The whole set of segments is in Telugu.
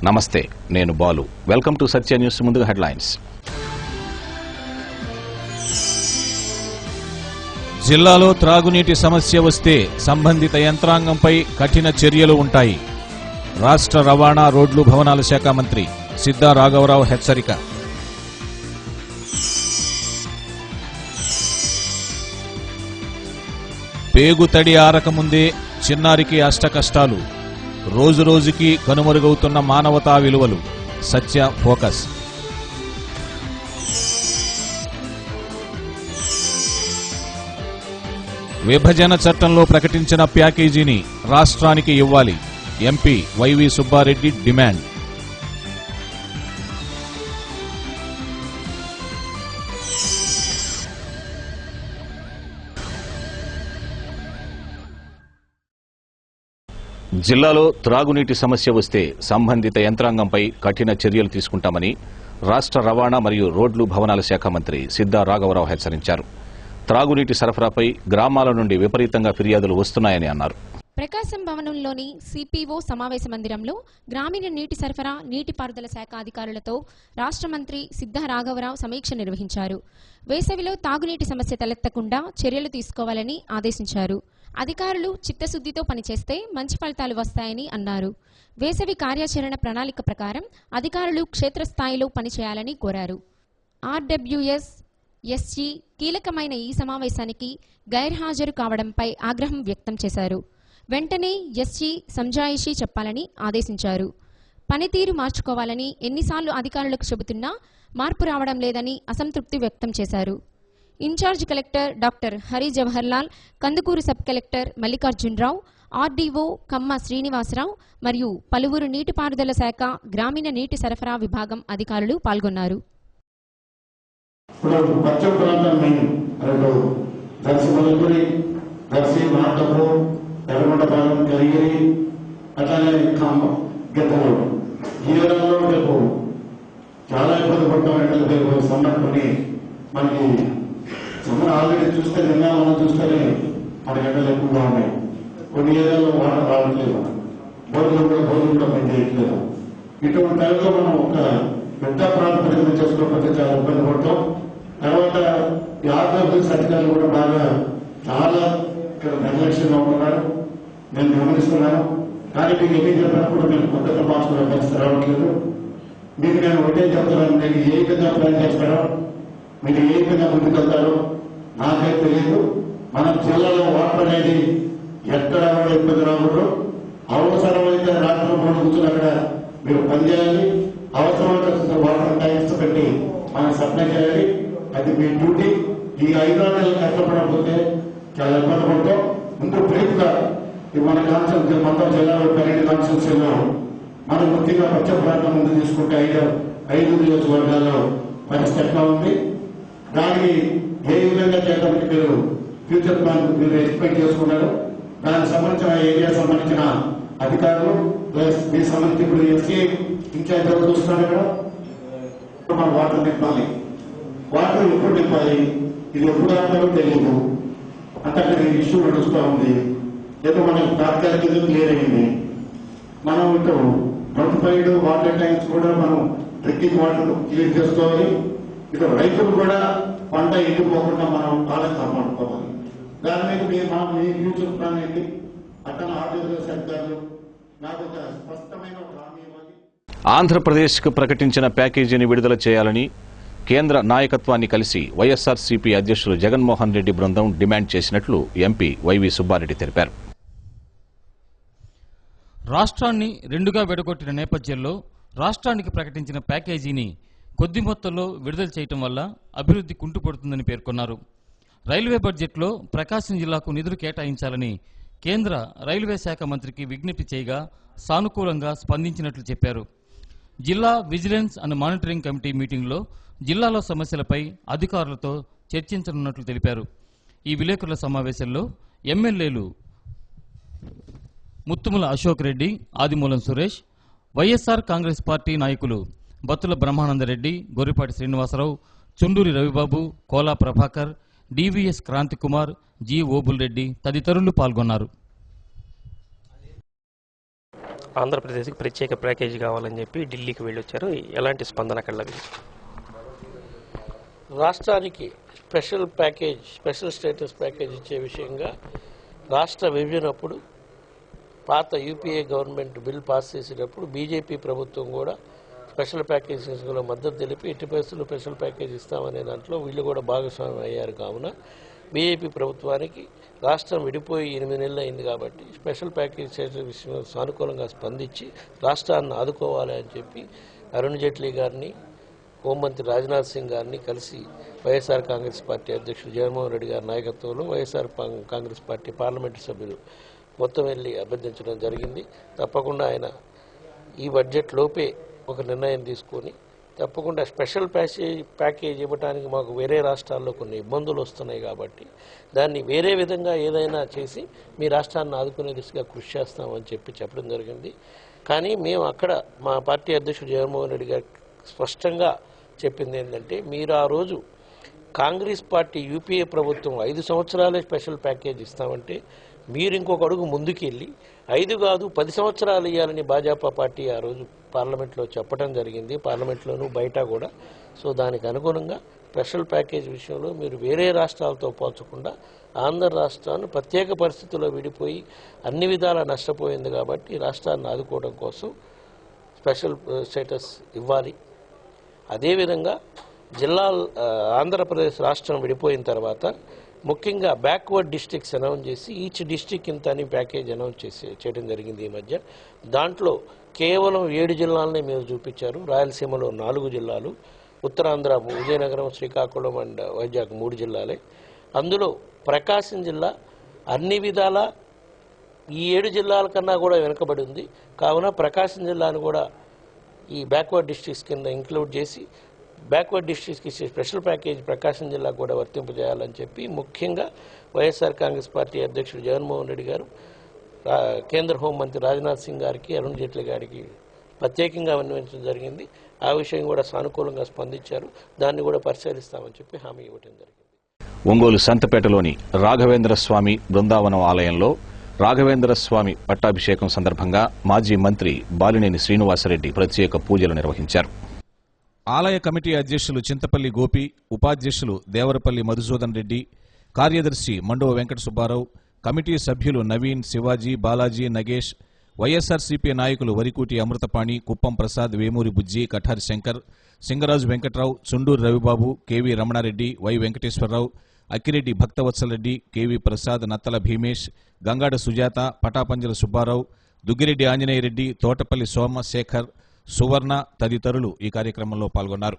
నమస్తే, నేను Balu. Welcome to Satya news. ముందుగా హెడ్లైన్స్. జిల్లాలో త్రాగునీటి సమస్య వస్తే సంబంధిత యంత్రాంగంపై కఠిన చర్యలు ఉంటాయి. రాష్ట్ర రవాణా, రోడ్లు, భవనాల శాఖ మంత్రి సిద్ధా రాఘవరావు హెచ్చరిక. పేగుతడి ఆరకముందే చిన్నారికి అష్టకష్టాలు. రోజురోజుకి కనుమరుగవుతున్న మానవతా విలువలు. సత్య ఫోకస్. విభజన చట్టంలో ప్రకటించిన ప్యాకేజీని రాష్ట్రానికి ఇవ్వాలి. MP YV Subbareddy demand. జిల్లాలో త్రాగునీటి సమస్య వస్తే సంబంధిత యంత్రాంగంపై కఠిన చర్యలు తీసుకుంటామని రాష్ట్ర రవాణా మరియు రోడ్లు, భవనాల శాఖ మంత్రి సిద్ధా రాఘవరావు హెచ్చరించారు. త్రాగునీటి సరఫరాపై గ్రామాల నుండి విపరీతంగా ఫిర్యాదులు వస్తున్నాయని అన్నారు. ప్రకాశం భవనంలోని సిపిఓ సమావేశ మందిరంలో గ్రామీణ నీటి సరఫరా, నీటిపారుదల శాఖ అధికారులతో రాష్ట్ర మంత్రి సిద్ధా రాఘవరావు సమీక్ష నిర్వహించారు. వేసవిలో తాగునీటి సమస్య తలెత్తకుండా చర్యలు తీసుకోవాలని ఆదేశించారు. అధికారులు చిత్తశుద్దితో పనిచేస్తే మంచి ఫలితాలు వస్తాయని అన్నారు. వేసవి కార్యాచరణ ప్రణాళిక ప్రకారం అధికారులు క్షేత్రస్థాయిలో పనిచేయాలని కోరారు. ఆర్డబ్ల్యూఎస్, ఎస్జీ కీలకమైన ఈ సమావేశానికి గైర్హాజరు కావడంపై ఆగ్రహం వ్యక్తం చేశారు. వెంటనే ఎస్జీ సంజాయిషీ చెప్పాలని ఆదేశించారు. పనితీరు మార్చుకోవాలని ఎన్నిసార్లు అధికారులకు చెబుతున్నా మార్పు రావడం లేదని అసంతృప్తి వ్యక్తం చేశారు. In charge collector doctor Hari Jawaharlal, Kandukur sub collector Mallikarjunarao, RDO Kamma Srinivasarao మరియు పలువురు నీటిపారుదల శాఖ, గ్రామీణ నీటి సరఫరా విభాగం అధికారులు పాల్గొన్నారు. చాలా ఇబ్బంది పడతాం. సమ్మర్ని మనకి సమ్మర్ ఆల్రెడీ చూస్తే మనం చూస్తేనే మన గంటలు ఎక్కువగా ఉన్నాయి. కొన్ని ఏరియాలో వాటర్ రావట్లేదు, బోర్లు కూడా పనిచేయట్లేదు. ఇటువంటి టైంలో మనం ఒక పెద్ద ప్రాతిపదికన చేసుకోకపోతే చాలా ఇబ్బంది పడతాం. తర్వాత ఈ ఆర్డబ్ల్యూఎస్ అధికారులు కూడా బాగా చాలా ఇక్కడ నిర్లక్ష్యంగా ఉంటున్నారు, నేను గమనిస్తున్నాను. కానీ మీకు ఏమీ చెప్పినప్పుడు మీరు కొత్త మార్చుకునే పరిస్థితి రావట్లేదు. మీకు నేను ఒకటే చెప్తున్నాను, మీకు ఏ విధంగా ప్లాన్ చేస్తారో, మీరు ఏ విధంగా ముందుకెళ్తారో నాకైతే తెలియదు. మన జిల్లాలో వాటర్ అనేది ఎక్కడ ఇబ్బంది రాకూడదు. అవసరమైతే రాత్రి కూర్చొని అక్కడ మీరు పనిచేయాలి. అవసరమైన వాటర్ ట్యాంక్స్ పెట్టి మనం సప్లై చేయాలి. అది మీ డ్యూటీ. ఈ 5 నెలలు కష్టపడకపోతే చాలా ఇబ్బంది పడతాం. ముందు బ్రీఫ్ గా మన కాన్సెప్ట్ మొత్తం జిల్లాలో 12 కాన్సెప్ట్స్లో మనం ముఖ్యంగా పశ్చిమ ప్రాంతం ముందు తీసుకుంటే 5 నియోజకవర్గాల్లో పరిస్థితి ఎట్లా ఉంది, దానికి ఏ విధంగా చేయడానికి మీరు ఫ్యూచర్ ప్లాన్ మీరు ఎక్స్పెక్ట్ చేసుకున్నారు, దానికి సంబంధించిన ఏరియా సంబంధించిన అధికారులు ప్లస్ మీ సంబంధించి ఇప్పుడు ఎస్సీ ఇన్ఛార్జ్ ఎవరు చూస్తున్నారు ఇక్కడ. మనం వాటర్ నింపాలి. వాటర్ ఎప్పుడు నింపాలి, ఇది ఎప్పుడు ఆపాలో తెలియదు. అంటే అక్కడ ఇష్యూ నడుస్తూ ఉంది. ఏదో మనకి తాత్కాలిక క్లియర్ అయింది. మనం ఇటు నోటిఫైడ్ వాటర్ ట్యాంక్స్ కూడా మనం డ్రింకింగ్ వాటర్ క్లియర్ చేసుకోవాలి. ఇటు రైతులు కూడా పంట ఎండిపోకుండా మనం కాలం కాపాడుకోవాలి. దాని మీద మీ ఫ్యూచర్ ప్లాన్ ఏంటి? అట్లా ఆర్డబ్ల్యూఎస్ అధికారులు నాకు ఒక స్పష్టమైన హామీ ఇవ్వాలి. ఆంధ్రప్రదేశ్కు ప్రకటించిన ప్యాకేజీని విడుదల చేయాలని కేంద్ర నాయకత్వాన్ని కలిసి వైఎస్ఆర్సీపీ అధ్యక్షులు జగన్మోహన్ రెడ్డి బృందం డిమాండ్ చేసినట్లు ఎంపీ వైవి సుబ్బారెడ్డి తెలిపారు. రాష్ట్రాన్ని రెండుగా విడగొట్టిన నేపథ్యంలో రాష్ట్రానికి ప్రకటించిన ప్యాకేజీని కొద్ది మొత్తంలో విడుదల చేయటం వల్ల అభివృద్ధి కుంటుపడుతుందని పేర్కొన్నారు. రైల్వే బడ్జెట్లో ప్రకాశం జిల్లాకు నిధులు కేటాయించాలని కేంద్ర రైల్వే శాఖ మంత్రికి విజ్ఞప్తి చేయగా సానుకూలంగా స్పందించినట్లు చెప్పారు. జిల్లా విజిలెన్స్ అండ్ మానిటరింగ్ కమిటీ మీటింగ్లో జిల్లాలో సమస్యలపై అధికారులతో చర్చించనున్నట్లు తెలిపారు. ఈ విలేకరుల సమావేశంలో ఎమ్మెల్యేలు ముత్తుముల అశోక్ రెడ్డి, ఆదిమూలం సురేష్, వైఎస్ఆర్ కాంగ్రెస్ పార్టీ నాయకులు బత్తుల బ్రహ్మానందరెడ్డి, గొర్రిపాటి శ్రీనివాసరావు, చుండూరి రవిబాబు, కోలా ప్రభాకర్, డివిఎస్ క్రాంతికుమార్, జి ఓబుల్ రెడ్డి తదితరులు పాల్గొన్నారు. ఆంధ్రప్రదేశ్కి ప్రత్యేక ప్యాకేజీ కావాలని చెప్పి ఢిల్లీకి వెళ్ళొచ్చారు. ఎలాంటి స్పందన అక్కడ లభించింది? రాష్ట్రానికి స్పెషల్ స్టేటస్ ప్యాకేజ్ ఇచ్చే విషయంగా రాష్ట్ర విభజనప్పుడు పాత యూపీఏ గవర్నమెంట్ బిల్ పాస్ చేసేటప్పుడు బీజేపీ ప్రభుత్వం కూడా స్పెషల్ ప్యాకేజెస్లో మద్దతు తెలిపి ఎట్టి పరిస్థితుల్లో స్పెషల్ ప్యాకేజ్ ఇస్తామనే దాంట్లో వీళ్ళు కూడా భాగస్వామ్యం అయ్యారు. కావున బీజేపీ ప్రభుత్వానికి రాష్ట్రం విడిపోయి 8 నెలలు అయింది కాబట్టి స్పెషల్ ప్యాకేజ్ చేసే విషయంలో సానుకూలంగా స్పందించి రాష్ట్రాన్ని ఆదుకోవాలి అని చెప్పి అరుణ్ జైట్లీ గారిని, హోంమంత్రి రాజ్నాథ్ సింగ్ గారిని కలిసి వైఎస్ఆర్ కాంగ్రెస్ పార్టీ అధ్యక్షుడు జగన్మోహన్ రెడ్డి గారి నాయకత్వంలో వైఎస్ఆర్ కాంగ్రెస్ పార్టీ పార్లమెంటు సభ్యులు మొత్తం వెళ్ళి అభ్యర్థించడం జరిగింది. తప్పకుండా ఆయన ఈ బడ్జెట్ లోపే ఒక నిర్ణయం తీసుకొని తప్పకుండా స్పెషల్ ప్యాకేజ్ ఇవ్వడానికి మాకు వేరే రాష్ట్రాల్లో కొన్ని ఇబ్బందులు వస్తున్నాయి కాబట్టి దాన్ని వేరే విధంగా ఏదైనా చేసి మీ రాష్ట్రాన్ని ఆదుకునే దిశగా కృషి చేస్తామని చెప్పడం జరిగింది. కానీ మేము అక్కడ మా పార్టీ అధ్యక్షుడు జగన్మోహన్ రెడ్డి గారు స్పష్టంగా చెప్పింది ఏంటంటే, మీరు ఆ రోజు కాంగ్రెస్ పార్టీ యూపీఏ ప్రభుత్వం 5 సంవత్సరాలే స్పెషల్ ప్యాకేజ్ ఇస్తామంటే మీరు ఇంకొక అడుగు ముందుకు వెళ్ళి 5 కాదు 10 సంవత్సరాలు ఇవ్వాలని భాజపా పార్టీ ఆ రోజు పార్లమెంట్లో చెప్పడం జరిగింది, పార్లమెంట్లోనూ బయట కూడా. సో దానికి అనుగుణంగా స్పెషల్ ప్యాకేజ్ విషయంలో మీరు వేరే రాష్ట్రాలతో పోల్చకుండా ఆంధ్ర రాష్ట్రాన్ని ప్రత్యేక పరిస్థితుల్లో విడిపోయి అన్ని విధాలా నష్టపోయింది కాబట్టి రాష్ట్రాన్ని ఆదుకోవడం కోసం స్పెషల్ స్టేటస్ ఇవ్వాలి. అదేవిధంగా ఆంధ్రప్రదేశ్ రాష్ట్రం విడిపోయిన తర్వాత ముఖ్యంగా బ్యాక్వర్డ్ డిస్ట్రిక్ట్స్ అనౌన్స్ చేసి ఈచ్ డిస్ట్రిక్ట్ ఇంత అని ప్యాకేజ్ అనౌన్స్ చేయడం జరిగింది ఈ మధ్య. దాంట్లో కేవలం 7 జిల్లాలనే మీరు చూపించారు. రాయలసీమలో 4 జిల్లాలు, ఉత్తరాంధ్ర విజయనగరం, శ్రీకాకుళం అండ్ వైజాగ్ 3 జిల్లాలే. అందులో ప్రకాశం జిల్లా అన్ని విధాలా ఈ 7 జిల్లాల కన్నా కూడా వెనుకబడి ఉంది. కావున ప్రకాశం జిల్లాను కూడా ఈ బ్యాక్వర్డ్ డిస్ట్రిక్ట్స్ కింద ఇంక్లూడ్ చేసి బ్యాక్వర్డ్ డిస్ట్రిక్ట్స్కి స్పెషల్ ప్యాకేజ్ ప్రకాశం జిల్లా కూడా వర్తింపజేయాలని చెప్పి ముఖ్యంగా వైఎస్ఆర్ కాంగ్రెస్ పార్టీ అధ్యక్షుడు జగన్మోహన్ రెడ్డి గారు కేంద్ర హోంమంత్రి రాజ్నాథ్ సింగ్ గారికి, అరుణ్ జైట్లీ గారికి ప్రత్యేకంగా విన్నవించడం జరిగింది. ఆ విషయం కూడా సానుకూలంగా స్పందించారు. దాన్ని కూడా పరిశీలిస్తామని చెప్పి హామీ ఇవ్వడం జరిగింది. ఒంగోలు సంతపేటలోని రాఘవేంద్ర స్వామి బృందావనం ఆలయంలో రాఘవేంద్ర స్వామి పట్టాభిషేకం సందర్భంగా మాజీ మంత్రి బాలినేని శ్రీనివాసరెడ్డి ప్రత్యేక పూజలు నిర్వహించారు. ఆలయ కమిటీ అధ్యక్షులు చింతపల్లి గోపి, ఉపాధ్యక్షులు దేవరపల్లి మధుసూదన్ రెడ్డి, కార్యదర్శి మండవ వెంకట సుబ్బారావు, కమిటీ సభ్యులు నవీన్, శివాజీ, బాలాజీ, నగేష్, వైఎస్ఆర్సీపీ నాయకులు Varikuti Amruthapani, Kuppam Prasad, Vemuri Bujji, Kathari Shankar, Singaraju Venkatrao, Chunduru Ravibabu, KV Ramanareddy, Y Venkateswararao, Akkireddy Bhaktavatsalareddy, KV Prasad, Nattala Bhimesh, Gangada Sujatha, Patapanjala Subbarao, Duggireddy Anjaneyareddy, Thotapalli Somasekhar, Suvarna తదితరులు ఈ కార్యక్రమంలో పాల్గొన్నారు.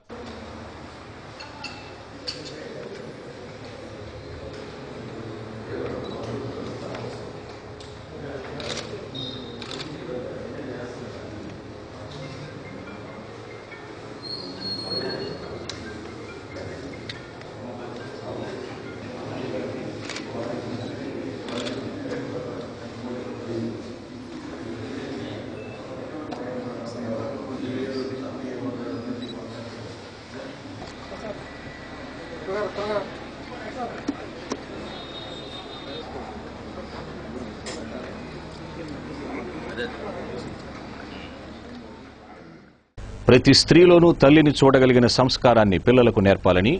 ప్రతి స్త్రీలోనూ తల్లిని చూడగలిగిన సంస్కారాన్ని పిల్లలకు నేర్పాలని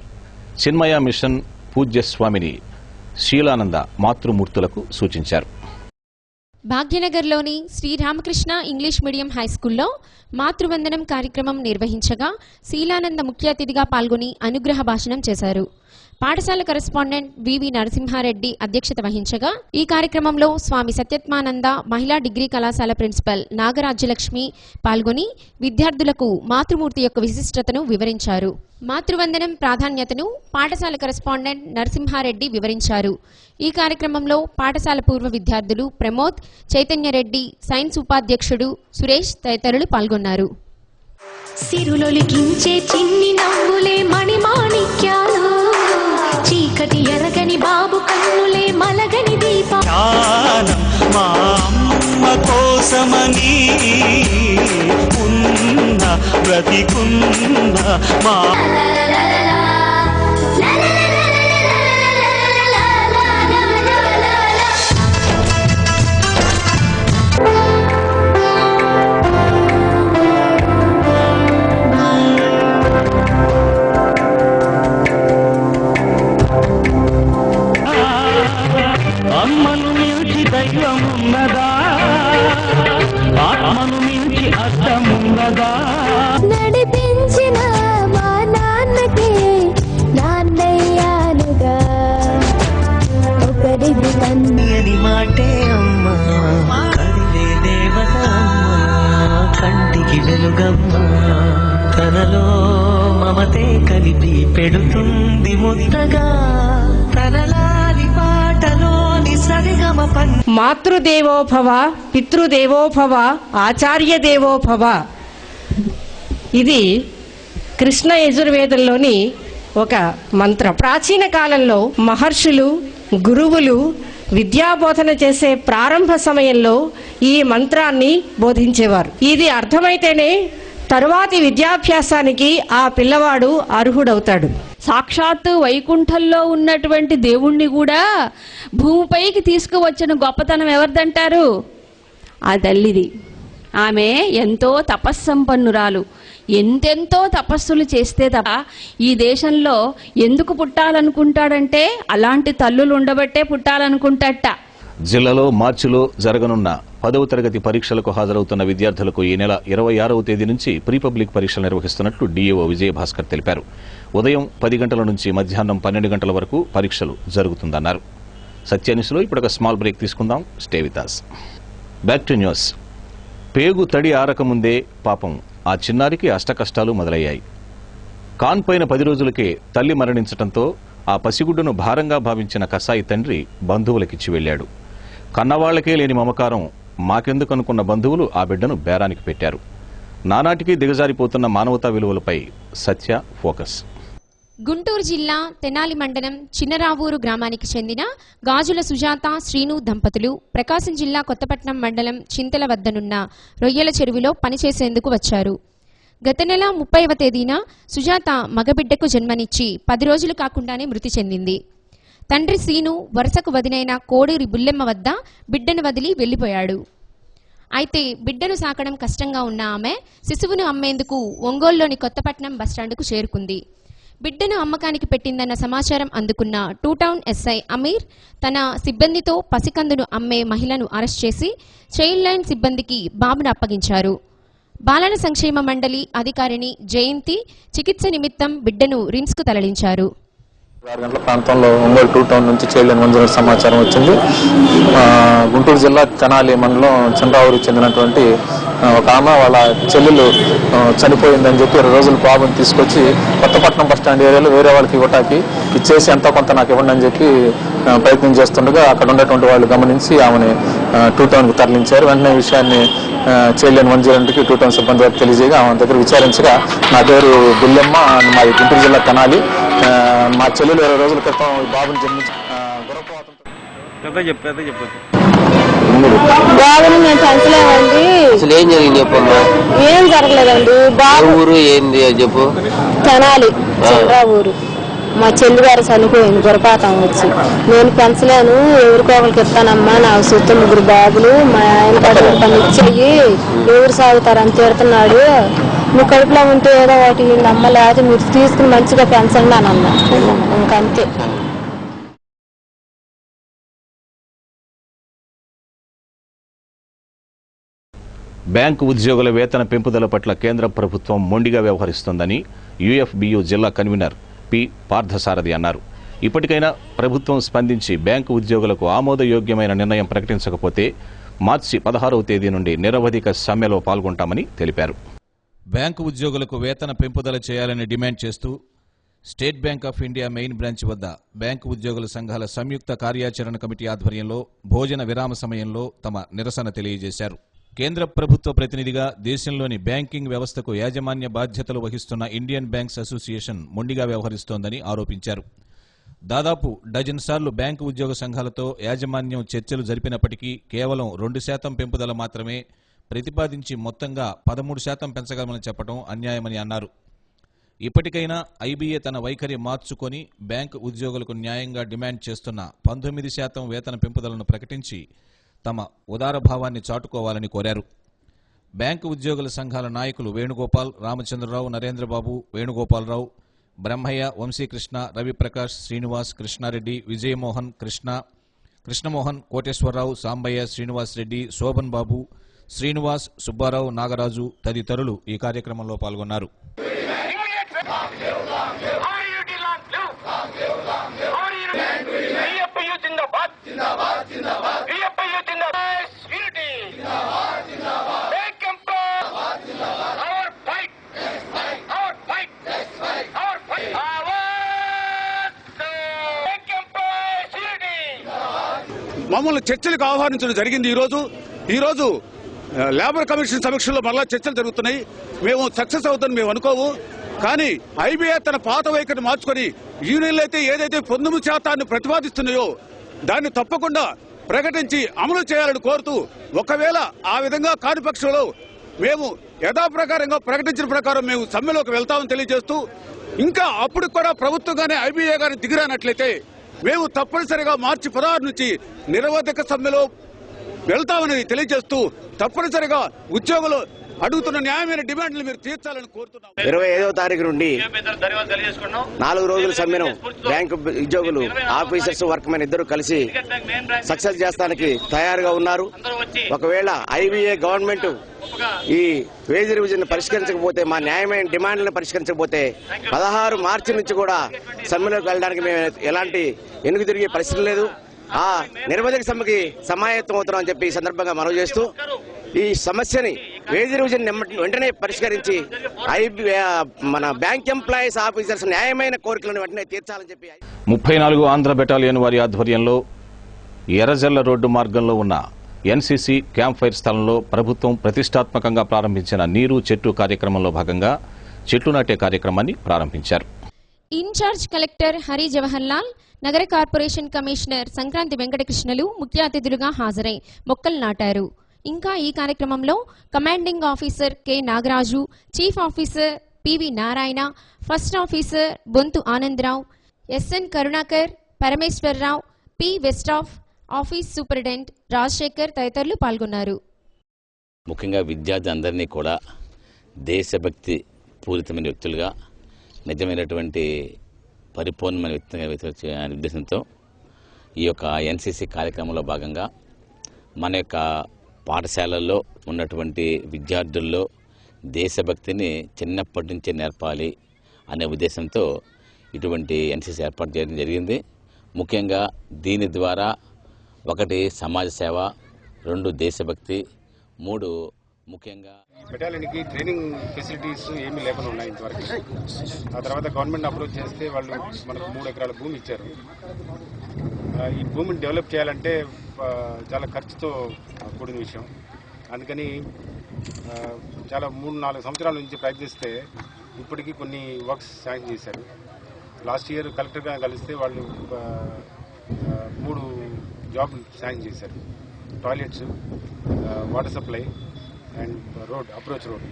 చిన్మయ మిషన్ పూజ్యస్వామిని శీలానంద మాతృమూర్తులకు సూచించారు. భాగ్యనగర్లోని శ్రీరామకృష్ణ ఇంగ్లీష్ మీడియం హైస్కూల్లో మాతృవందనం కార్యక్రమం నిర్వహించగా శీలానంద ముఖ్య అతిథిగా పాల్గొని అనుగ్రహ భాషణం చేశారు. పాఠశాల కరెస్పాండెంట్ వివి నరసింహారెడ్డి అధ్యక్షత వహించగా ఈ కార్యక్రమంలో స్వామి సత్యత్మానంద మహిళా డిగ్రీ కళాశాల ప్రిన్సిపల్ నాగరాజ్యలక్ష్మి పాల్గొని విద్యార్థులకు మాతృమూర్తి యొక్క విశిష్టతను వివరించారు. మాతృవందనం ప్రాధాన్యతను పాఠశాల కరెస్పాండెంట్ నరసింహారెడ్డి వివరించారు. ఈ కార్యక్రమంలో పాఠశాల పూర్వ విద్యార్థులు ప్రమోద్, చైతన్యరెడ్డి, సైన్స్ ఉపాధ్యక్షుడు సురేష్ తదితరులు పాల్గొన్నారు. సిరులొలికించే చిన్ని నవ్వులే మణిమాణిక్యాలు, చీకటి ఎరగని బాబు కన్నులే మలగని దీపం, మా అమ్మ కోసమని ఉన్న బ్రతికున్న మా చూడగా నడిపించిన మా నాన్నకి నాన్నయ్యానుగా ఒకరిది అని మాటే అమ్మా కడిలే దేవత అమ్మా కంటికి వెలుగమ్మా తనలో మమతే కలిపి పెడుతుంది ముద్దగా తనలాలి పాటలోని సరిగమ మాతృదేవోభవ పితృదేవోభవ ఆచార్య దేవోభవ. ఇది కృష్ణ యజుర్వేదంలోని ఒక మంత్రం. ప్రాచీన కాలంలో మహర్షులు గురువులు విద్యాబోధన చేసే ప్రారంభ సమయంలో ఈ మంత్రాన్ని బోధించేవారు. ఇది అర్థమైతేనే తరువాతి విద్యాభ్యాసానికి ఆ పిల్లవాడు అర్హుడవుతాడు. సాక్షాత్తు వైకుంఠంలో ఉన్నటువంటి దేవుణ్ణి కూడా భూమిపైకి తీసుకువచ్చిన గొప్పతనం ఎవరిదంటారు? ఆ తల్లిది. ఆమె ఎంతో తపస్సంపన్నురాలు. ఎంతెంతో తపస్సులు చేస్తే తప్ప ఈ దేశంలో ఎందుకు పుట్టాలనుకుంటాడంటే అలాంటి తల్లులు ఉండబట్టే పుట్టాలనుకుంటాట. జిల్లాలో మార్చిలో జరగనున్న 10వ తరగతి పరీక్షలకు హాజరవుతున్న విద్యార్థులకు ఈ నెల 26వ తేదీ నుంచి ప్రీ పబ్లిక్ పరీక్షలు నిర్వహిస్తున్నట్లు డీఈఓ విజయభాస్కర్ తెలిపారు. ఉదయం 10 గంటల నుంచి మధ్యాహ్నం 12 గంటల వరకు పరీక్షలు జరుగుతుందన్నారు. సత్యాన్యూస్లో ఇప్పుడు ఒక స్మాల్ బ్రేక్ తీసుకుందాం. Stay with us. Back to news. పేగు తడి ఆరకముందే పాపం ఆ చిన్నారికి అష్టకష్టాలు మొదలయ్యాయి. కాన్పైన 10 రోజులకే తల్లి మరణించడంతో ఆ పసిగుడ్డును భారంగా భావించిన కసాయి తండ్రి బంధువులకిచ్చి వెళ్లాడు. కన్నవాళ్లకే లేని మమకారం మాకెందుకనుకున్న బంధువులు ఆ బిడ్డను బేరానికి పెట్టారు. నానాటికి దిగజారిపోతున్న మానవతా విలువలపై సత్య ఫోకస్. గుంటూరు జిల్లా తెనాలి మండలం చిన్నరావూరు గ్రామానికి చెందిన గాజుల సుజాత శ్రీను దంపతులు ప్రకాశం జిల్లా కొత్తపట్నం మండలం చింతల వద్దనున్న రొయ్యల చెరువులో పనిచేసేందుకు వచ్చారు. గత నెల 30వ తేదీన సుజాత మగబిడ్డకు జన్మనిచ్చి 10 రోజులు కాకుండానే మృతి చెందింది. తండ్రి శ్రీను వరుసకు వదినైన కోడూరి బుల్లెమ్మ వద్ద బిడ్డను వదిలి వెళ్లిపోయాడు. అయితే బిడ్డను సాకడం కష్టంగా ఉన్న ఆమె శిశువును అమ్మేందుకు ఒంగోలులోని కొత్తపట్నం బస్టాండుకు చేరుకుంది. బిడ్డను అమ్మకానికి పెట్టిందన్న సమాచారం అందుకున్న 2 టౌన్ ఎస్ఐ అమీర్ తన సిబ్బందితో పసికందును అమ్మే మహిళను అరెస్ట్ చేసి చైల్డ్ లైన్ సిబ్బందికి బాబును అప్పగించారు. బాలల సంక్షేమ మండలి అధికారిని జయంతి చికిత్స నిమిత్తం బిడ్డను రిమ్స్కు తరలించారు. 6 గంటల ప్రాంతంలో ఒంగోలు 2 టౌన్ నుంచి చైల్డ్ లైన్ 108 సమాచారం వచ్చింది. గుంటూరు జిల్లా తెనాలి మండలం చంద్రావూరుకి చెందినటువంటి ఒక ఆమె వాళ్ళ చెల్లెలు చనిపోయిందని చెప్పి 2 రోజులు బాబుని తీసుకొచ్చి కొత్తపట్నం బస్టాండ్ ఏరియాలో వేరే వాళ్ళకి ఇవ్వటానికి ఇచ్చేసి ఎంతో కొంత నాకు ఇవ్వండి అని చెప్పి ప్రయత్నం చేస్తుండగా అక్కడ ఉన్నటువంటి వాళ్ళు గమనించి ఆమెని 2 టౌన్కి తరలించారు. వెంటనే ఈ విషయాన్ని చైల్డ్ లైన్ 108కి 2 టౌన్ సిబ్బంది వారికి తెలియజేయగా ఆమె దగ్గర విచారించగా నా పేరు బుల్లెమ్మ, మా గుంటూరు జిల్లా తెనాలి, మా చెల్లెలు 20 రోజుల క్రితం బాబుని జన్మించి బాబుని మేము పెంచలేమండి. అసలు ఏం జరిగింది చెప్పమ్మా? ఏం జరగలేదండి. బాబు ఊరు ఏంది చెప్పు. తెనాలి చంద్రావూరు. మా చెల్లి గారు చనిపోయింది గురపాతం వచ్చి. నేను పెంచలేను, ఎవరికో ఒకరికి ఇస్తానమ్మా, నాకు సుత్త 3 బాబులు, మా ఆయన కడుపు పని ఇచ్చేయి, ఎవరు సాగుతారని తిడుతున్నాడు. మీ కడుపులో ఉంటే ఏదో ఒకటి అమ్మ, లేకపోతే మీరు తీసుకుని మంచిగా పెంచండి అని అన్నా. ఇంకంతే. బ్యాంకు ఉద్యోగుల వేతన పెంపుదల పట్ల కేంద్ర ప్రభుత్వం మొండిగా వ్యవహరిస్తోందని యూఎఫ్బియు జిల్లా కన్వీనర్ పి పార్థసారథి అన్నారు. ఇప్పటికైనా ప్రభుత్వం స్పందించి బ్యాంకు ఉద్యోగులకు ఆమోదయోగ్యమైన నిర్ణయం ప్రకటించకపోతే మార్చి 16వ తేదీ నుండి నిరవధిక సమ్మెలో పాల్గొంటామని తెలిపారు. బ్యాంకు ఉద్యోగులకు వేతన పెంపుదల చేయాలని డిమాండ్ చేస్తూ state bank of India main branch వద్ద బ్యాంకు ఉద్యోగుల సంఘాల సంయుక్త కార్యాచరణ కమిటీ ఆధ్వర్యంలో భోజన విరామ సమయంలో తమ నిరసన తెలియజేశారు. కేంద్ర ప్రభుత్వ ప్రతినిధిగా దేశంలోని బ్యాంకింగ్ వ్యవస్థకు యాజమాన్య బాధ్యతలు వహిస్తున్న ఇండియన్ బ్యాంక్స్ అసోసియేషన్ మొండిగా వ్యవహరిస్తోందని ఆరోపించారు. దాదాపు డజన్ సార్లు బ్యాంకు ఉద్యోగ సంఘాలతో యాజమాన్యం చర్చలు జరిపినప్పటికీ కేవలం 2% పెంపుదల మాత్రమే ప్రతిపాదించి మొత్తంగా 13% పెంచగలమని చెప్పడం అన్యాయమని అన్నారు. ఇప్పటికైనా ఐబీఏ తన వైఖరి మార్చుకొని బ్యాంకు ఉద్యోగులకు న్యాయంగా డిమాండ్ చేస్తున్న 19% వేతన పెంపుదలను ప్రకటించి తమ ఉదారభావాన్ని చాటుకోవాలని కోరారు. బ్యాంకు ఉద్యోగుల సంఘాల నాయకులు వేణుగోపాల్, రామచంద్రరావు, నరేంద్రబాబు, వేణుగోపాలరావు, బ్రహ్మయ్య, వంశీకృష్ణ, రవిప్రకాష్, శ్రీనివాస్, కృష్ణారెడ్డి, విజయమోహన్, కృష్ణమోహన్, కోటేశ్వరరావు, సాంబయ్య, శ్రీనివాస్ రెడ్డి, శోభన్ బాబు, శ్రీనివాస్, సుబ్బారావు, నాగరాజు తదితరులు ఈ కార్యక్రమంలో పాల్గొన్నారు. మమ్మల్ని చర్చలకు ఆహ్వానించడం జరిగింది. ఈరోజు లేబర్ కమిషన్ సమీక్షలో మరలా చర్చలు జరుగుతున్నాయి. మేము సక్సెస్ అవుతామని మేము అనుకోవు. కానీ ఐబీఏ తన పాత వైఖరిని మార్చుకొని యూనియన్లు అయితే ఏదైతే 19% ప్రతిపాదిస్తున్నాయో దాన్ని తప్పకుండా ప్రకటించి అమలు చేయాలని కోరుతూ, ఒకవేళ ఆ విధంగా కాని పక్షంలో మేము యథాప్రకారంగా ప్రకటించిన ప్రకారం మేము సమ్మెలోకి వెళ్తామని తెలియజేస్తూ, ఇంకా అప్పుడు కూడా ప్రభుత్వం గానీ ఐబీఏ గానీ దిగిరానట్లయితే మేము తప్పనిసరిగా మార్చి 16 నుంచి నిరవధిక సమ్మెలో వెళ్తామని తెలియజేస్తూ, తప్పనిసరిగా ఉద్యోగులు అడుగుతున్న న్యాయమైన డిమాండ్లు మీరు తీర్చాలని కోరుతున్నాం. 25వ తారీఖు నుండి 4 రోజుల సమ్మెను బ్యాంకు ఉద్యోగులు, ఆఫీసర్స్, వర్క్మెన్ ఇద్దరు కలిసి సక్సెస్ చేస్తానికి తయారుగా ఉన్నారు. ఒకవేళ ఐబీఏ గవర్నమెంట్ ఈ వేజ్ రివిజన్ పరిష్కరించకపోతే, మా న్యాయమైన డిమాండ్లను పరిష్కరించకపోతే 16 మార్చి నుంచి కూడా సమ్మెలోకి వెళ్ళడానికి మేము ఎలాంటి వెనుక తిరిగే పరిస్థితి లేదు. ఆ నిరవధిక సమ్మెకి సమాయత్తం అవుతున్నాం అని చెప్పి ఈ సందర్భంగా మనవి చేస్తూ, ఈ సమస్యని వేజ్ రివిజన్ వెంటనే పరిష్కరించి మన బ్యాంక్ ఎంప్లాయీస్, ఆఫీసర్స్ న్యాయమైన కోరికలను వెంటనే తీర్చాలని చెప్పి 34 ఆంధ్ర బెటాలియన్ వారి ఆధ్వర్యంలో ఎర్రజల్ల రోడ్డు మార్గంలో ఉన్న ఎన్సీసీ క్యాంప్ ఫైర్ స్థలంలో ప్రభుత్వం ప్రతిష్టాత్మకంగా ప్రారంభించిన నీరు చెట్టు కార్యక్రమంలో భాగంగా చెట్లు నాటే కార్యక్రమాన్ని ప్రారంభించారు. ఇన్ఛార్జ్ కలెక్టర్ హరి జవహర్లాల్, నగర కార్పొరేషన్ కమిషనర్ సంక్రాంతి వెంకటకృష్ణలు ముఖ్య అతిథులుగా హాజరై మొక్కలు నాటారు. ఇంకా ఈ కార్యక్రమంలో commanding officer K Nagaraju, chief officer PV Narayana, first officer Bonthu Anandarao, SN Karunakar, Parameswararao, P వెస్టాఫ్, ఆఫీస్ సూపరింటెండెంట్ రాజశేఖర్ తదితరులు పాల్గొన్నారు. ముఖ్యంగా విద్యార్థులందరినీ కూడా దేశభక్తి పూరితమైన వ్యక్తులుగా, నిజమైనటువంటి పరిపూర్ణమైన వ్యక్తిగా ఉద్దేశంతో ఈ యొక్క ఎన్సీసీ కార్యక్రమంలో భాగంగా మన యొక్క పాఠశాలల్లో ఉన్నటువంటి విద్యార్థుల్లో దేశభక్తిని చిన్నప్పటి నుంచే నేర్పాలి అనే ఉద్దేశంతో ఇటువంటి ఎన్సీసీ ఏర్పాటు చేయడం జరిగింది. ముఖ్యంగా దీని ద్వారా 1 సమాజ సేవ, 2 దేశభక్తి, 3 ముఖ్యంగా బెటాలియన్కి ట్రైనింగ్ ఫెసిలిటీస్ ఏమీ లేకుండా ఉన్నాయి ఇంతవరకు. ఆ తర్వాత గవర్నమెంట్ అప్రోచ్ చేస్తే వాళ్ళు మనకు 3 ఎకరాల భూమి ఇచ్చారు. ఈ భూమిని డెవలప్ చేయాలంటే చాలా ఖర్చుతో కూడిన విషయం. అందుకని చాలా 3-4 సంవత్సరాల నుంచి ప్రయత్నిస్తే ఇప్పటికీ కొన్ని వర్క్స్ శాంక్షన్ చేశారు. లాస్ట్ ఇయర్ కలెక్టర్ గారు కలిస్తే వాళ్ళు 3 జాబ్లు శాంక్షన్ చేశారు. Toilets, water supply and road, approach road.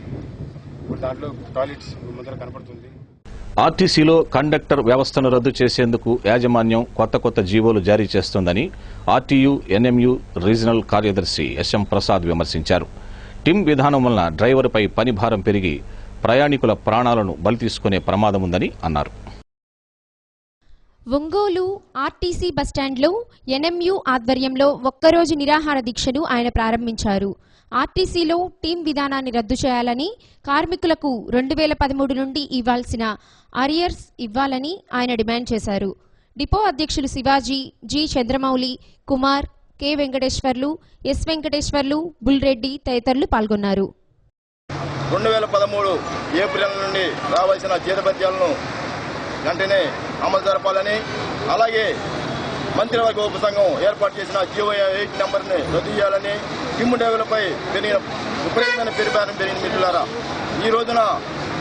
ఇప్పుడు దాంట్లో టాయిలెట్స్ ముందర కనపడుతుంది. ఆర్టీసీలో కండక్టర్ వ్యవస్థను రద్దు చేసేందుకు యాజమాన్యం కొత్త జీవోలు జారీ చేస్తోందని ఆర్టీయూ ఎన్ఎంయూ రీజనల్ కార్యదర్శి ఎస్ఎం ప్రసాద్ విమర్శించారు. టిమ్ విధానం వలన డ్రైవర్పై పనిభారం పెరిగి ప్రయాణికుల ప్రాణాలను బలి తీసుకునే ప్రమాదముందని అన్నారు. ఒంగోలు ఆర్టీసీ బస్టాండ్లో ఎన్ఎంయూ ఆధ్వర్యంలో ఒక్కరోజు నిరాహార దీక్షను ఆయన ప్రారంభించారు. ఆర్టీసీలో టీం విధానాన్ని రద్దు చేయాలని, కార్మికులకు 2013 నుండి ఇవ్వాల్సిన అరియర్స్ ఇవ్వాలని ఆయన డిమాండ్ చేశారు. డిపో అధ్యక్షులు Shivaji, G Chandramouli, Kumar, K Venkateswarlu, S Venkateswarlu, Bulreddy తదితరులు పాల్గొన్నారు. 2013 ఏప్రిల్ నుండి రావాల్సిన జీతభత్యాలను వెంటనే అమలు జరపాలని, అలాగే మంత్రివర్గ ఉపసంఘం ఏర్పాటు చేసిన జీవో 8 నెంబర్ని రద్దు చేయాలని, టిమ్ డ్రైవర్లపై విపరీతమైన పెరిపారం పెరిగిన మిత్రులారా, ఈ రోజున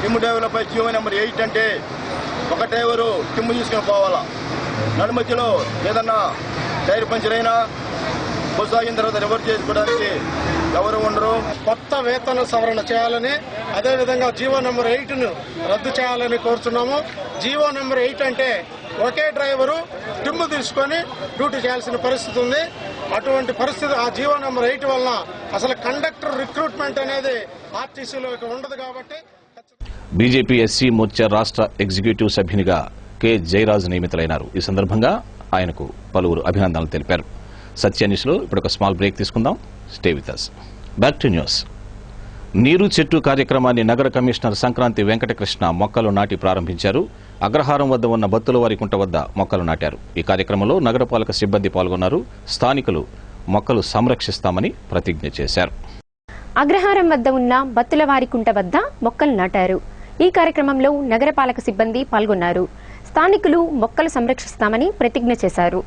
టిమ్ డ్రైవర్లపై జీవో నెంబర్ 8 అంటే ఒక డ్రైవరు టిమ్ తీసుకుని పోవాలా, నడుమధ్యలో ఏదన్నా టైర్ పంచర్ అయినా బస్సు ఆగిన తర్వాత రివర్స్ చేసుకోవడానికి ఎవరు ఉండరు. కొత్త వేతన సవరణ చేయాలని, అదేవిధంగా జీవో నెంబర్ 8ను రద్దు చేయాలని కోరుతున్నాము. జీవో నెంబర్ 8 అంటే ఒకే డ్రైవరు టిమ్ తీసుకొని డ్యూటీ చేయాల్సిన పరిస్థితి ఉంది. అటువంటి పరిస్థితి ఆ జీవో నెంబర్ 8 వలన అసలు కండక్టర్ రిక్రూట్మెంట్ అనేది ఆర్టీసీలో ఉండదు. కాబట్టి బీజేపీ ఎస్సీ మోర్చా రాష్ట్ర ఎగ్జిక్యూటివ్ సభ్యునిగా కె జయరాజ్ నియమితులైనారు. ఈ సందర్భంగా ఆయనకు పలువురు అభినందనలు తెలిపారు. సత్య న్యూస్లో ఇప్పుడు ఒక స్మాల్ బ్రేక్ తీసుకుందాం. Stay with us. Back to news. నీరు చెట్టు కార్యక్రమాన్ని నగర కమిషనర్ సంక్రాంతి వెంకటకృష్ణ మొక్కలు నాటి ప్రారంభించారు. అగ్రహారం వద్ద ఉన్న బత్తులవారి కుంట వద్ద మొక్కలు నాటారు. ఈ కార్యక్రమంలో నగరపాలక సిబ్బంది పాల్గొన్నారు. స్థానికులు మొక్కలు సంరక్షిస్తామని ప్రతిజ్ఞ చేశారు. అగ్రహారం వద్ద ఉన్న బత్తులవారి కుంట వద్ద మొక్కలు నాటారు. ఈ కార్యక్రమంలో నగరపాలక సిబ్బంది పాల్గొన్నారు. స్థానికులు మొక్కలు సంరక్షిస్తామని ప్రతిజ్ఞ చేశారు.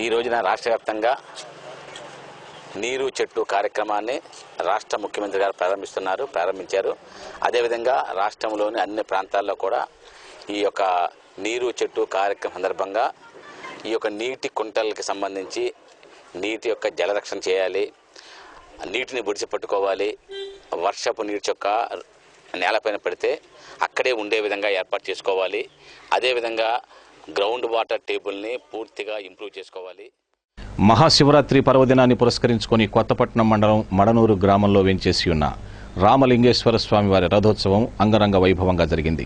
ఈ రోజున రాష్ట్ర వ్యాప్తంగా నీరు చెట్టు కార్యక్రమాన్ని రాష్ట్ర ముఖ్యమంత్రి గారు ప్రారంభించారు. అదేవిధంగా రాష్ట్రంలోని అన్ని ప్రాంతాల్లో కూడా ఈ యొక్క నీరు చెట్టు కార్యక్రమం సందర్భంగా ఈ యొక్క నీటి కుంటలకి సంబంధించి నీటి యొక్క జలరక్షణ చేయాలి, నీటిని విడిచిపెట్టుకోవాలి, వర్షపు నీటి చొక్క నేలపైన పడితే అక్కడే ఉండే విధంగా ఏర్పాటు చేసుకోవాలి. అదేవిధంగా గ్రౌండ్ వాటర్ టేబుల్ని పూర్తిగా ఇంప్రూవ్ చేసుకోవాలి. మహాశివరాత్రి పర్వదినాన్ని పురస్కరించుకుని కొత్తపట్నం మండలం మడనూరు గ్రామంలో వేంచేసి ఉన్న రామలింగేశ్వర స్వామివారి రథోత్సవం అంగరంగ వైభవంగా జరిగింది.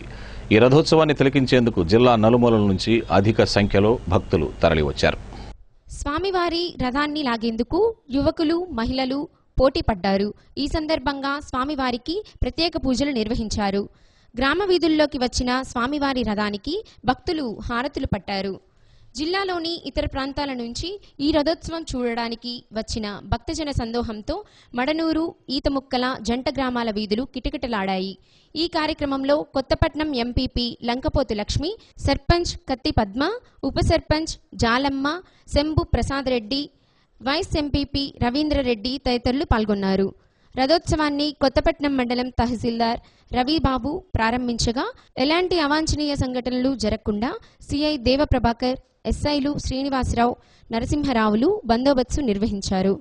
ఈ రథోత్సవాన్ని తిలకించేందుకు జిల్లా నలుమూలల నుంచి అధిక సంఖ్యలో భక్తులు తరలివచ్చారు. స్వామివారి రథాన్ని లాగేందుకు యువకులు, మహిళలు పోటీ పడ్డారు. ఈ సందర్భంగా స్వామివారికి ప్రత్యేక పూజలు నిర్వహించారు. గ్రామ వీధుల్లోకి వచ్చిన స్వామివారి రథానికి భక్తులు హారతులు పట్టారు. జిల్లాలోని ఇతర ప్రాంతాల నుంచి ఈ రథోత్సవం చూడడానికి వచ్చిన భక్తజన సందోహంతో మడనూరు, ఈతముక్కల జంట గ్రామాల వీధులు కిటకిటలాడాయి. ఈ కార్యక్రమంలో కొత్తపట్నం ఎంపీపీ లంకపోతు లక్ష్మి, సర్పంచ్ కత్తి పద్మ, ఉప సర్పంచ్ జాలమ్మ, శంభు ప్రసాద్ రెడ్డి, వైస్ ఎంపీపీ రవీంద్రరెడ్డి తదితరులు పాల్గొన్నారు. రథోత్సవాన్ని కొత్తపట్నం మండలం తహసీల్దార్ రవిబాబు ప్రారంభించగా ఎలాంటి అవాంఛనీయ సంఘటనలు జరగకుండా సిఐ దేవప్రభాకర్, ఎస్ఐలు శ్రీనివాసరావు, నరసింహరావులు బందోబస్తు నిర్వహించారు.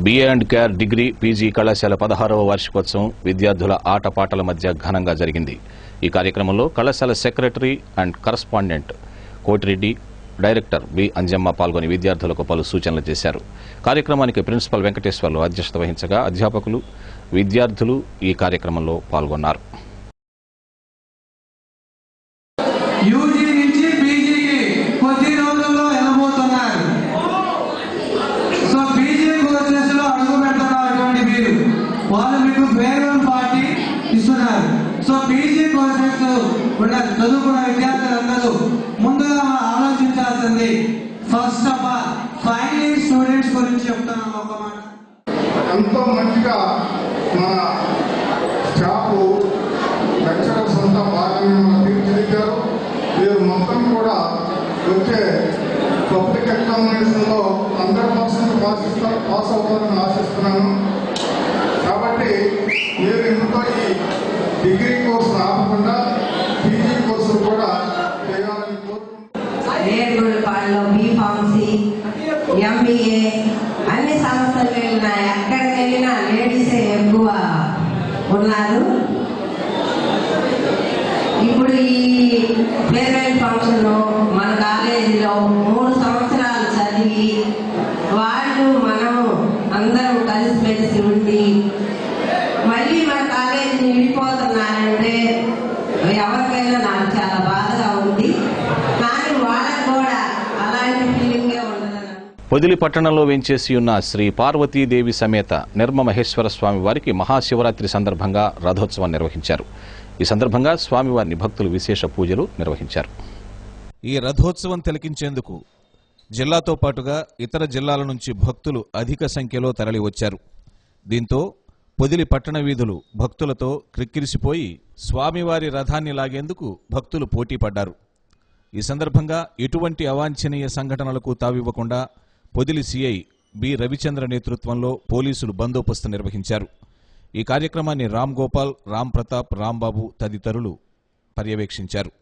BA and care degree PG కళాశాల 16వ వార్షికోత్సవం విద్యార్థుల ఆటపాటల మధ్య ఘనంగా జరిగింది. ఈ కార్యక్రమంలో కళాశాల secretary and correspondent Koti Reddy, director B Anjamma పాల్గొని విద్యార్థులకు పలు సూచనలు చేశారు. కార్యక్రమానికి ప్రిన్సిపల్ వెంకటేశ్వర్లు అధ్యక్షత వహించగా అధ్యాపకులు, విద్యార్థులు ఈ కార్యక్రమంలో పాల్గొన్నారు. వాళ్ళు మీకు ఫేర్వెల్ పార్టీ ఇస్తున్నారు. సో పీజీ కోర్సెస్ చదువుకున్న విద్యార్థులందరూ ముందుగా ఆలోచించాల్సింది first of all final year students గురించి చెప్తున్నాను ఒక మాట. ఎంతో మంచిగా మన స్టాఫ్ లెక్చరర్స్ అంతా బాగా తీర్చిదిద్దారు. మీరు మొత్తం కూడా వచ్చే పబ్లిక్ ఎగ్జామినేషన్ లో 100% పాస్ అవుతారని ఆశిస్తున్నాను. కాబట్టి మీరు ఇందులో ఈ డిగ్రీ కోర్సు ఆపకుండా పీజీ కోర్సులు కూడా చేయాలని కోరుకుంటున్నాను. బీఫార్మసీ, ఎంబీఏ అన్ని సంస్థలు వెళ్ళినా ఎక్కడికి వెళ్ళినా లేడీసే ఎక్కువ ఉన్నారు. ఇప్పుడు ఈ ఫేర్వెల్ ఫంక్షన్ మన కాలేజీలో 3 సంవత్సరాలు చదివి వాళ్ళు మనం అందరం కలిసిమెలిసి ఉండి మళ్ళీ మన కాలేజీని విడిపోతున్నారంటే ఎవరికైనా నాకు చాలా బాధగా ఉంది. కానీ వాళ్ళకు కూడా అలాంటి ఫీలింగే ఉండదు. పొదిలి పట్టణంలో వేంచేసి ఉన్న శ్రీ పార్వతీదేవి సమేత నిర్మమహేశ్వర స్వామి వారికి మహాశివరాత్రి సందర్భంగా రథోత్సవం నిర్వహించారు. ఈ సందర్భంగా స్వామివారిని భక్తులు విశేష పూజలు నిర్వహించారు. ఈ రథోత్సవం తిలకించేందుకు జిల్లాతో పాటుగా ఇతర జిల్లాల నుంచి భక్తులు అధిక సంఖ్యలో తరలివచ్చారు. దీంతో పొదిలి పట్టణ వీధులు భక్తులతో క్రిక్కిరిసిపోయి స్వామివారి రథాన్ని లాగేందుకు భక్తులు పోటీ పడ్డారు. ఈ సందర్భంగా ఎటువంటి అవాంఛనీయ సంఘటనలకు తావివ్వకుండా పొదిలి సిఐ బి రవిచంద్ర నేతృత్వంలో పోలీసులు బందోబస్తు నిర్వహించారు. ఈ కార్యక్రమాన్ని రామ్ గోపాల్, రామ్ ప్రతాప్, రాంబాబు తదితరులు పర్యవేక్షించారు.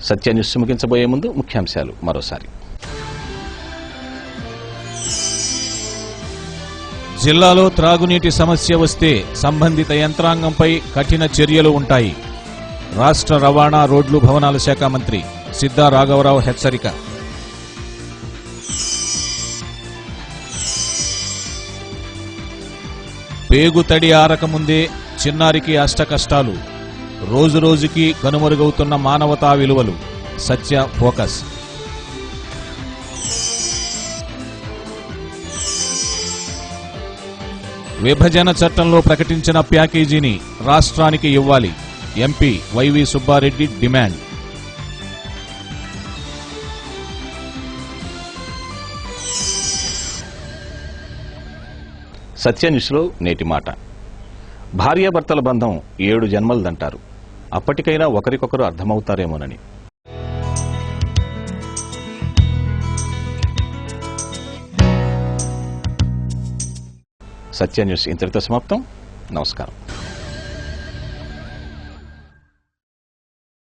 సత్య న్యూస్ ముగించబోయే ముందు ముఖ్యాంశాలు మరోసారి. జిల్లాలో త్రాగునీటి సమస్య వస్తే సంబంధిత యంత్రాంగంపై కఠిన చర్యలు ఉంటాయి. రాష్ట్ర రవాణా, రోడ్లు, భవనాల శాఖ మంత్రి సిద్ధా రాఘవరావు హెచ్చరిక. పేగుతడి ఆరకముందే చిన్నారికి అష్టకష్టాలు. రోజురోజుకి కనుమరుగవుతున్న మానవతా విలువలు. సత్య ఫోకస్. విభజన చట్టంలో ప్రకటించిన ప్యాకేజీని రాష్ట్రానికి ఇవ్వాలి. ఎంపీ వైవి సుబ్బారెడ్డి డిమాండ్. సత్య న్యూస్లో నేటి మాట. భార్యాభర్తల బంధం 7 జన్మలదంటారు. అప్పటికైనా ఒకరికొకరు అర్థమవుతారేమోనని. సత్య న్యూస్ ఇంతటితో సమాప్తం. నమస్కారం.